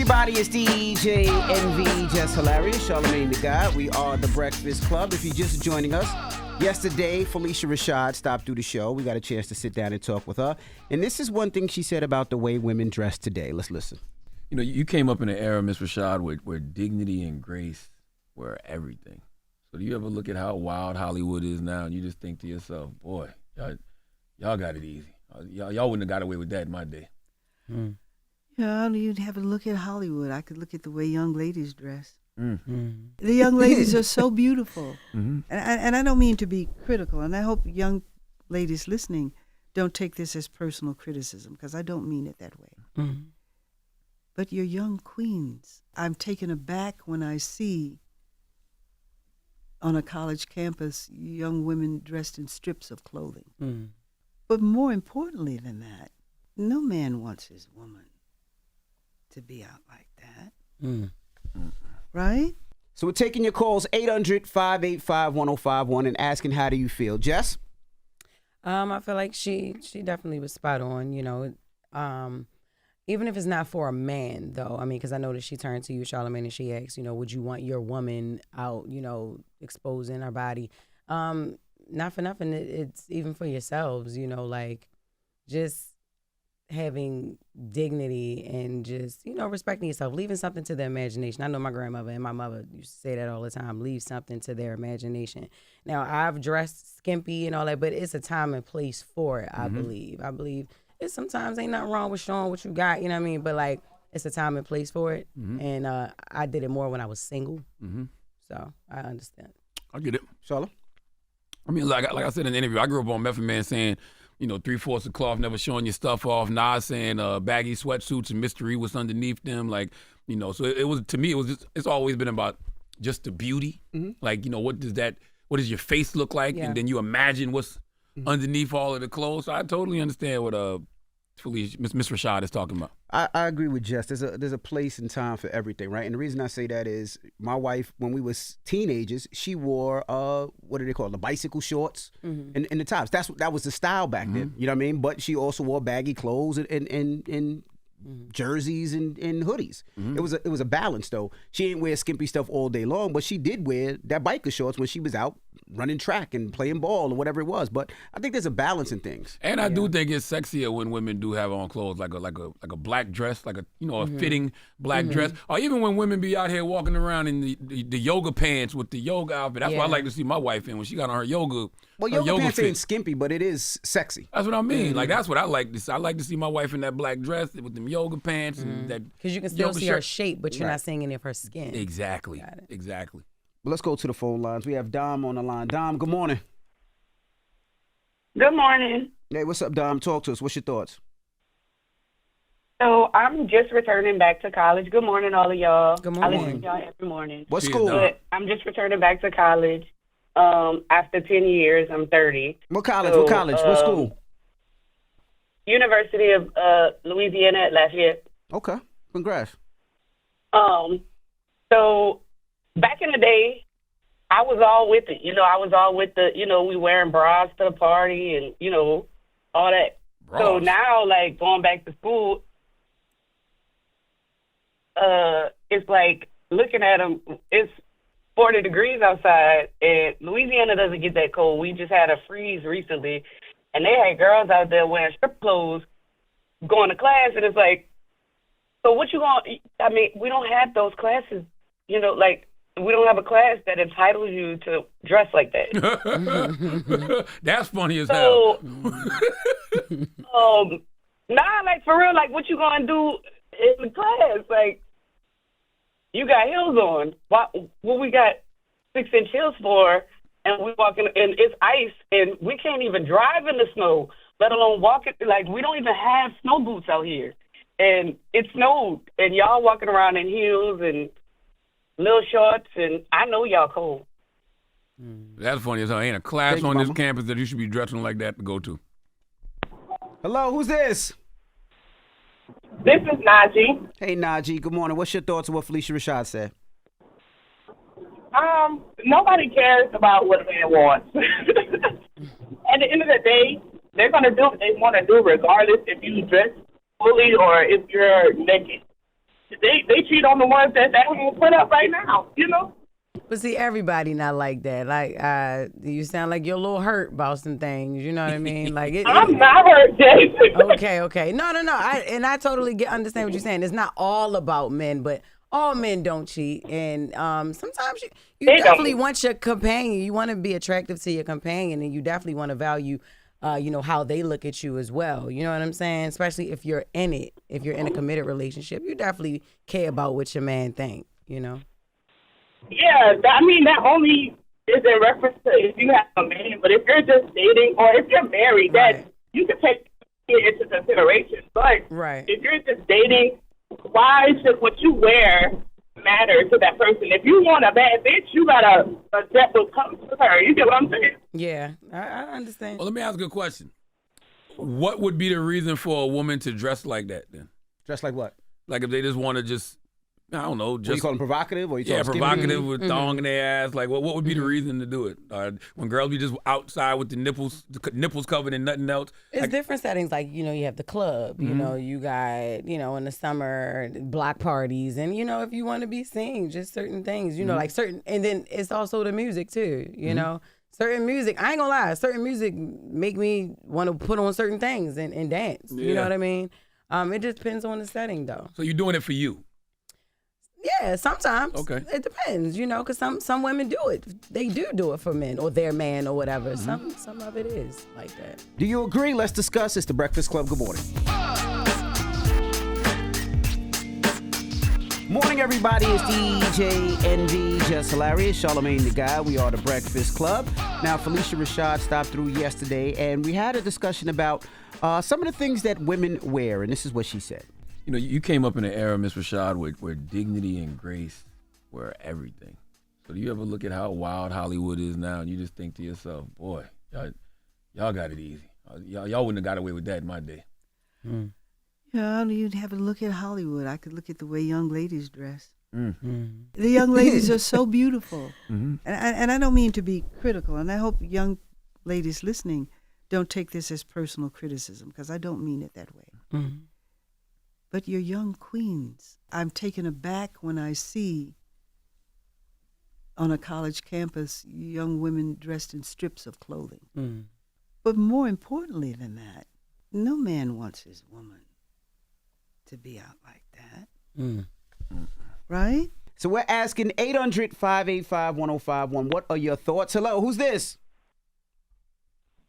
everybody, it's DJ NV, Jess Hilarious, Charlamagne the God. We are the Breakfast Club. If you're just joining us, yesterday, Phylicia Rashad stopped through the show. We got a chance to sit down and talk with her. And this is one thing she said about the way women dress today. Let's listen. You know, you came up in an era, Miss Rashad, where dignity and grace were everything. So do you ever look at how wild Hollywood is now and you just think to yourself, boy, y'all got it easy. Y'all wouldn't have got away with that in my day. Mm. Yeah, you'd have to look at Hollywood. I could look at the way young ladies dress. Mm-hmm. The young ladies are so beautiful. Mm-hmm. And I don't mean to be critical, and I hope young ladies listening don't take this as personal criticism, because I don't mean it that way. Mm-hmm. But you're young queens. I'm taken aback when I see on a college campus young women dressed in strips of clothing. Mm. But more importantly than that, no man wants his woman to be out like that. Mm. Right? So we're taking your calls, 800-585-1051, and asking, how do you feel? Jess? I feel like she definitely was spot on, you know. Even if it's not for a man, though, I mean, because I know that she turned to you, Charlamagne, and she asked, you know, would you want your woman out, you know, exposing her body? Not for nothing, it's even for yourselves, you know, like just having dignity and just, you know, respecting yourself, leaving something to the imagination. I know my grandmother and my mother used to say that all the time, leave something to their imagination. Now, I've dressed skimpy and all that, but it's a time and place for it, I believe. I believe it sometimes ain't nothing wrong with showing what you got, you know what I mean? But, like, it's a time and place for it. Mm-hmm. And I did it more when I was single. Mm-hmm. So I understand. I get it. Charlotte? I mean, like I said in the interview, I grew up on Method Man saying, you know, 3/4 of cloth, never showing your stuff off. Nas saying baggy sweatsuits and mystery what's underneath them. Like, you know, so it was, to me, it's always been about just the beauty. Mm-hmm. Like, you know, what does your face look like? Yeah. And then you imagine what's underneath all of the clothes. So I totally understand what Phylicia, Miss Rashad is talking about. I agree with Jess. There's a place and time for everything, right? And the reason I say that is my wife, when we was teenagers, she wore what do they call it? The bicycle shorts and the tops. That was the style back then. You know what I mean? But she also wore baggy clothes and jerseys and hoodies. It was a balance though. She didn't wear skimpy stuff all day long, but she did wear that biker shorts when she was out running track and playing ball or whatever it was. But I think there's a balance in things. And I do think it's sexier when women do have on clothes like a black dress, like a fitting black dress, or even when women be out here walking around in the yoga pants with the yoga outfit. That's what I like to see my wife in when she got on her yoga. Well, yoga pants ain't skimpy, but it is sexy. That's what I mean. Like, that's what I like to see. I like to see my wife in that black dress with them yoga pants and that. Because you can still see her shape, but you're not seeing any of her skin. Exactly. Exactly. But let's go to the phone lines. We have Dom on the line. Dom, good morning. Good morning. Hey, what's up, Dom? Talk to us. What's your thoughts? So I'm just returning back to college. Good morning, all of y'all. Good morning. I listen to y'all every morning. What school? But I'm just returning back to college. After 10 years, I'm 30. What college? What school? University of Louisiana at Lafayette. Okay. Congrats. So back in the day, I was all with it. You know, I was all with the, you know, we wearing bras to the party and, you know, all that. Bras. So now, like, going back to school, it's like looking at them, it's 40 degrees outside, and Louisiana doesn't get that cold. We just had a freeze recently, and they had girls out there wearing strip clothes going to class, and it's like, so what you going to, I mean, we don't have those classes, you know, like, we don't have a class that entitles you to dress like that. That's funny as hell. Nah, like, for real, like, what you going to do in the class? Like, you got heels on. What we got 6-inch heels for, and we walking, and it's ice, and we can't even drive in the snow, let alone walk it. Like, we don't even have snow boots out here. And it snowed, and y'all walking around in heels and little shorts, and I know y'all cold. That's funny as hell. Ain't a class on this campus that you should be dressing like that to go to. Hello, who's this? This is Najee. Hey, Najee. Good morning. What's your thoughts on what Phylicia Rashad said? Nobody cares about what a man wants. At the end of the day, they're going to do what they want to do regardless if you dress fully or if you're naked. they cheat on the ones that have put up right now, you know? But see, everybody not like that. Like, you sound like you're a little hurt about some things. You know what I mean? Like, I'm not hurt, Jason. Okay. No. I totally understand what you're saying. It's not all about men, but all men don't cheat. And sometimes you definitely want your companion. You want to be attractive to your companion, and you definitely want to value, how they look at you as well. You know what I'm saying? Especially if you're in it. If you're in a committed relationship, you definitely care about what your man think, you know? Yeah, that only is in reference to if you have a man. But if you're just dating or if you're married, that you can take it into consideration. But if you're just dating, why should what you wear matter to that person? If you want a bad bitch, you gotta accept what comes with her. You get what I'm saying? Yeah, I understand. Well, let me ask a question. What would be the reason for a woman to dress like that then? Dress like what? Like if they just want to just, I don't know, just. What, you call them provocative? Or you call them provocative with thong in their ass. Like, what would be the reason to do it? When girls be just outside with the nipples covered and nothing else. It's different settings. Like, you have the club. You know, you got, in the summer, block parties. And, if you want to be seen, just certain things, like certain. And then it's also the music, too, you know. Certain music, I ain't gonna lie, certain music make me want to put on certain things and dance. Yeah. You know what I mean? It just depends on the setting, though. So you're doing it for you? Yeah, sometimes. Okay. It depends, because some women do it. They do it for men or their man or whatever. Some of it is like that. Do you agree? Let's discuss. It's the Breakfast Club. Good morning. Morning, everybody. It's DJ NV, Jess Hilarious, Charlamagne the Guy. We are the Breakfast Club. Now, Phylicia Rashad stopped through yesterday, and we had a discussion about some of the things that women wear, and this is what she said. You came up in an era, Miss Rashad, where dignity and grace were everything. So do you ever look at how wild Hollywood is now, and you just think to yourself, boy, y'all got it easy. Y'all wouldn't have got away with that in my day. Yeah, you'd have to look at Hollywood. I could look at the way young ladies dress. The young ladies are so beautiful. And I don't mean to be critical, and I hope young ladies listening don't take this as personal criticism, because I don't mean it that way. But you're young queens. I'm taken aback when I see on a college campus young women dressed in strips of clothing. But more importantly than that, no man wants his woman to be out like that. Right? So we're asking 800-585-1051. What are your thoughts? Hello, who's this?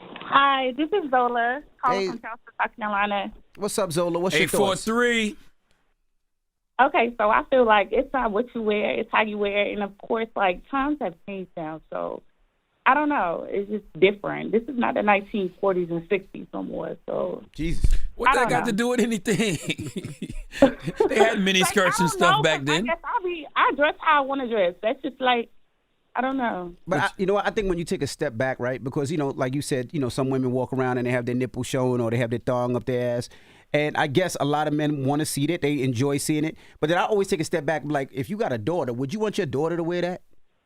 Hi, this is Zola, calling from Charleston, South Carolina. What's up, Zola? What's your thoughts? 843. Okay, so I feel like it's not what you wear, it's how you wear it. And, of course, times have changed now. So, I don't know. It's just different. This is not the 1940s and 60s no more. So Jesus. What that got to do with anything? They had mini skirts and stuff back then. I dress how I want to dress. That's just I don't know. But I think when you take a step back, right? Because, like you said, some women walk around and they have their nipples showing or they have their thong up their ass. And I guess a lot of men want to see that. They enjoy seeing it. But then I always take a step back. Like, if you got a daughter, would you want your daughter to wear that?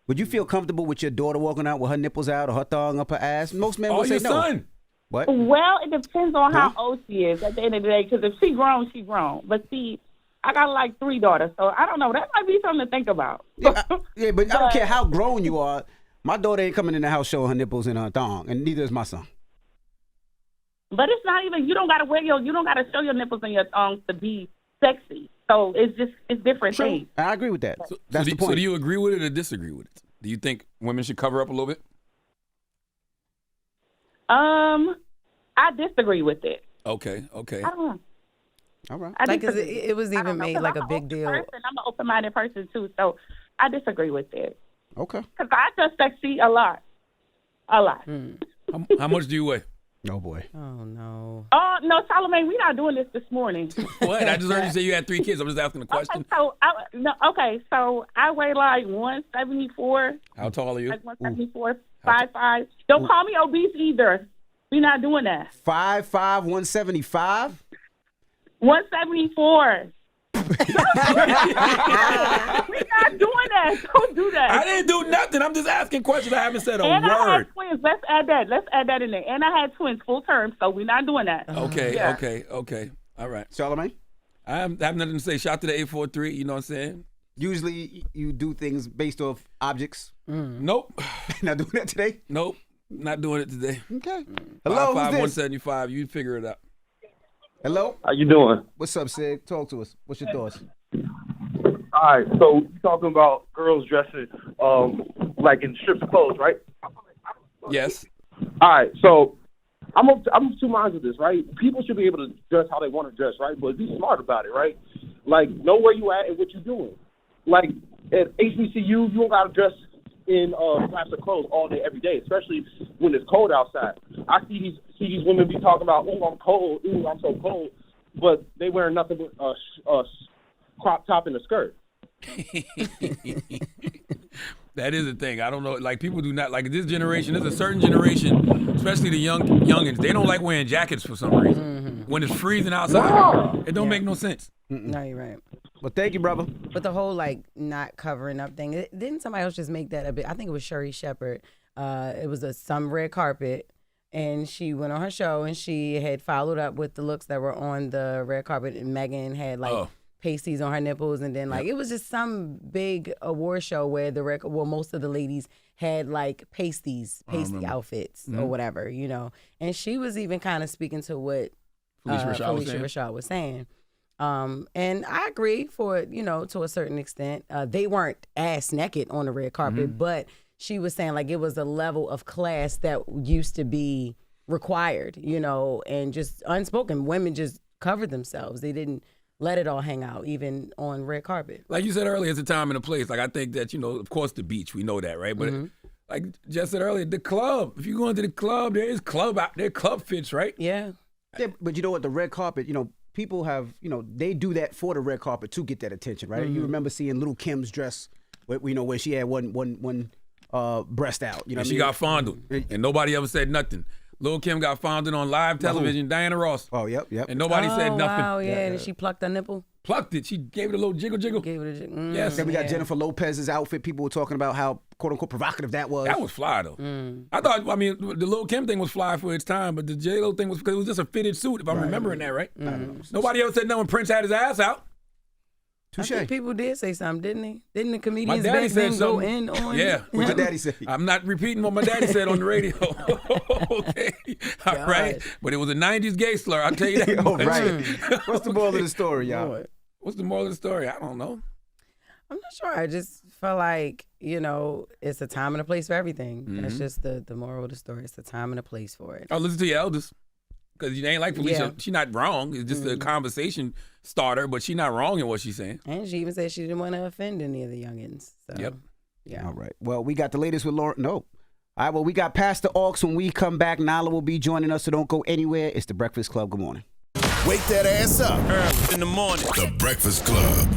Would you feel comfortable with your daughter walking out with her nipples out or her thong up her ass? Most men would say no. Son. What? Well, it depends on how old she is at the end of the day. Because if she grown, she grown. But see, I got 3 daughters, so I don't know. That might be something to think about. But I don't care how grown you are. My daughter ain't coming in the house showing her nipples and her thong, and neither is my son. But it's not even. You don't gotta you don't gotta show your nipples and your thongs to be sexy. So it's different things. I agree with that. That's the point. So do you agree with it or disagree with it? Do you think women should cover up a little bit? I disagree with it. Okay. I don't know. All right. Because it was even made like a big deal. I'm an open-minded person, too, so I disagree with it. Okay. Because I dress sexy a lot. A lot. How much do you weigh? Oh, boy. Oh, no. Oh, no, Charlamagne, we're not doing this morning. What? I just heard you say you had 3 kids. I'm just asking a question. Okay, so I weigh 174. How tall are you? 174, 5'5". Don't call me obese either. We're not doing that. 5'5", 175? 174. We're not doing that. Don't do that. I didn't do nothing. I'm just asking questions. I haven't said a and word. I had twins. Let's add that in there. And I had twins full term, so we're not doing that. Okay, yeah. okay. All right. Charlamagne? I have nothing to say. Shout to the 843. You know what I'm saying? Usually you do things based off objects. Nope. Not doing that today? Nope. Not doing it today. Okay. Hello, 55175. You figure it out. Hello? How you doing? What's up, Sid? Talk to us. What's your thoughts? All right, so you're talking about girls dressing like in strips of clothes, right? Yes. All right, so I'm of two minds with this, right? People should be able to dress how they want to dress, right? But be smart about it, right? Like, know where you at and what you're doing. Like, at HBCU, you don't got to dress in plastic clothes all day, every day, especially when it's cold outside. I see these women be talking about, oh, I'm cold, ooh, I'm so cold, but they wearing nothing but a crop top and a skirt. That is a thing. I don't know. Like, people do not like this generation. There's a certain generation, especially the youngins. They don't like wearing jackets for some reason. When it's freezing outside, it don't make no sense. No, you're right. Well, thank you, brother. But the whole like not covering up thing, didn't somebody else just make that a bit? I think it was Sherry Shepherd. It was some red carpet, and she went on her show and she had followed up with the looks that were on the red carpet, and Megan had like pasties on her nipples, and then like it was just some big award show where most of the ladies had like pasty outfits or whatever, you know. And she was even kind of speaking to what Phylicia Rashad was saying. And I agree to a certain extent. They weren't ass naked on the red carpet, but she was saying like it was a level of class that used to be required, you know, and just unspoken. Women just covered themselves. They didn't let it all hang out, even on red carpet. Like you said earlier, it's a time and a place. Like, I think that, you know, of course the beach, we know that, right? But like Jess said earlier, the club. If you go into the club, there is club out there, club fits, right? Yeah. Yeah, but you know what? The red carpet, you know, people have, you know, they do that for the red carpet to get that attention, right? You remember seeing Little Kim's dress, you know, when she had one breast out. You know, and she got fondled, and nobody ever said nothing. Lil' Kim got fondled on live television, Diana Ross. Oh, yep. And nobody said nothing. Wow, yeah. And she plucked her nipple? Plucked it. She gave it a little jiggle. Gave it a jiggle. Yes. Then we got Jennifer Lopez's outfit. People were talking about how, quote unquote, provocative that was. That was fly, though. I thought, the Lil' Kim thing was fly for its time, but the J-Lo thing was because it was just a fitted suit, if I'm remembering that right. Nobody ever said no when Prince had his ass out. Touche. I think people did say something, didn't they? Didn't the comedians My daddy back then said go something. in on Yeah. What your daddy say? I'm not repeating what my daddy said on the radio. Okay. All right. But it was a 90s gay slur, I'll tell you that. Oh, right. What's the moral of the story, y'all? What's the moral of the story? I don't know. I'm not sure. I just feel like, you know, it's a time and a place for everything. That's just the moral of the story. It's a time and a place for it. Oh, listen to your elders. Because you ain't like Phylicia. Yeah. She's not wrong. It's just a conversation starter, but she's not wrong in what she's saying. And she even said she didn't want to offend any of the youngins. So, Yep. Yeah. All right. Well, we got the latest with Lauren. No. All right. Well, we got Pastor Arce. When we come back, Nala will be joining us, so don't go anywhere. It's The Breakfast Club. Good morning. Wake that ass up. Early in the morning. The Breakfast Club.